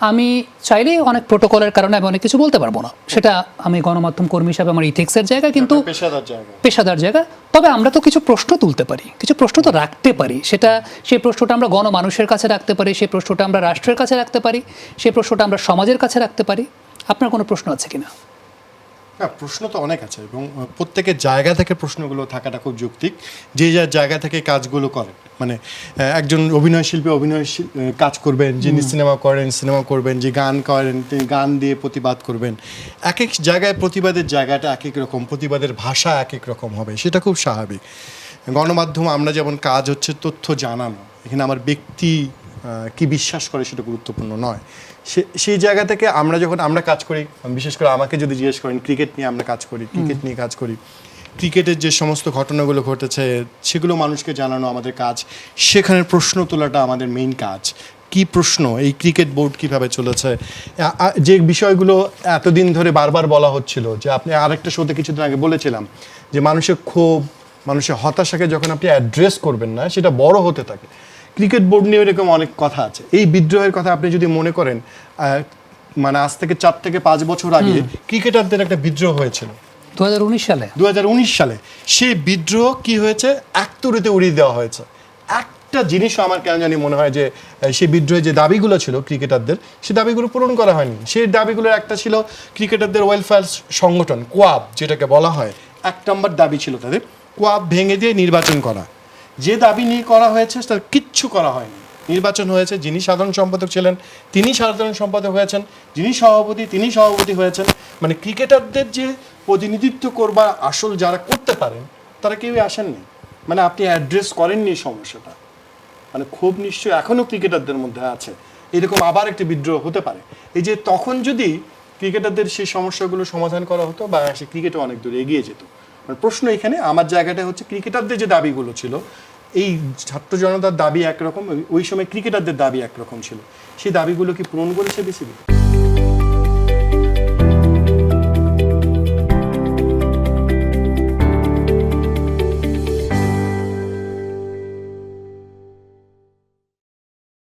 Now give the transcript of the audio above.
আমি চাইলেই অনেক প্রোটোকলের কারণে আমি অনেক কিছু বলতে পারবো না, সেটা আমি গণমাধ্যম কর্মী হিসাবে আমার ইথিক্সের জায়গা, কিন্তু পেশাদার জায়গা। তবে আমরা তো কিছু প্রশ্ন তুলতে পারি, কিছু প্রশ্ন তো রাখতে পারি, সেই প্রশ্নটা আমরা গণমানুষের কাছে রাখতে পারি, সেই প্রশ্নটা আমরা রাষ্ট্রের কাছে রাখতে পারি, সেই প্রশ্নটা আমরা সমাজের কাছে রাখতে পারি। আপনার কোনো প্রশ্ন আছে কিনা? না, প্রশ্ন তো অনেক আছে এবং প্রত্যেকের জায়গা থেকে প্রশ্নগুলো থাকাটা খুব যৌক্তিক। যে যার জায়গা থেকে কাজগুলো করেন, মানে একজন অভিনয় শিল্পী কাজ করবেন, যিনি সিনেমা করেন সিনেমা করবেন, যে গান করেন তিনি গান দিয়ে প্রতিবাদ করবেন। এক এক জায়গায় প্রতিবাদের জায়গাটা এক এক রকম, প্রতিবাদের ভাষা এক এক রকম হবে, সেটা খুব স্বাভাবিক। গণমাধ্যম আমরা যেমন কাজ হচ্ছে তথ্য জানানো, এখানে আমার ব্যক্তি কি বিশ্বাস করে সেটা গুরুত্বপূর্ণ নয়। সেই জায়গা থেকে আমরা কাজ করি, বিশেষ করে আমাকে যদি জিজ্ঞেস করেন, ক্রিকেট নিয়ে আমরা কাজ করি, ক্রিকেট নিয়ে কাজ করি। ক্রিকেটের যে সমস্ত ঘটনাগুলো ঘটেছে সেগুলো মানুষকে জানানো আমাদের কাজ, সেখানের প্রশ্ন তোলাটা আমাদের মেইন কাজ। কি প্রশ্ন, এই ক্রিকেট বোর্ড কিভাবে চলেছে, যে বিষয়গুলো এতদিন ধরে বারবার বলা হচ্ছিল, যে আপনি আরেকটা শোতে কিছুদিন আগে বলেছিলাম যে মানুষের ক্ষোভ, মানুষের হতাশাকে যখন আপনি অ্যাড্রেস করবেন না, সেটা বড় হতে থাকে। ক্রিকেট বোর্ড নিয়ে এরকম অনেক কথা আছে। এই বিদ্রোহের কথা আপনি যদি মনে করেন, মানে আজ থেকে 4 থেকে 5 বছর আগে ক্রিকেটারদের একটা বিদ্রোহ হয়েছিল 2019 সালে। সেই বিদ্রোহ কি হয়েছে, এক তুড়িতে উড়িয়ে দেওয়া হয়েছে। একটা জিনিসও আমার কেন জানি মনে হয় যে সেই বিদ্রোহে যে দাবিগুলো ছিল ক্রিকেটারদের, সেই দাবিগুলো পূরণ করা হয়নি। সেই দাবিগুলোর একটা ছিল ক্রিকেটারদের ওয়েলফেয়ার সংগঠন কোয়াব, যেটাকে বলা হয়, 1 নম্বর দাবি ছিল তাদের কোয়াব ভেঙে দিয়ে নির্বাচন করা। যে দাবি নিয়ে করা হয়েছে তার কিচ্ছু করা হয়নি। নির্বাচন হয়েছে, যিনি সাধারণ সম্পাদক ছিলেন তিনি সাধারণ সম্পাদক হয়েছেন, যিনি সভাপতি তিনি সভাপতি হয়েছেন। মানে ক্রিকেটারদের যে প্রতিনিধিত্ব করবার আসল যারা করতে পারেন তারা কেউই আসেননি। মানে আপনি অ্যাড্রেস করেননি সমস্যাটা। মানে খুব নিশ্চয়ই এখনও ক্রিকেটারদের মধ্যে আছে, এরকম আবার একটি বিদ্রোহ হতে পারে। এই যে তখন যদি ক্রিকেটারদের সেই সমস্যাগুলো সমাধান করা হতো, বা সে ক্রিকেটও অনেক দূর এগিয়ে যেত। মানে প্রশ্ন এখানে, আমার জায়গাটা হচ্ছে ক্রিকেটারদের যে দাবিগুলো ছিল, এই ছাত্র জনতার দাবি একরকম, ওই সময় ক্রিকেটারদের দাবি একরকম ছিল, সেই দাবিগুলো কি পূরণ করেছে বিসিবি?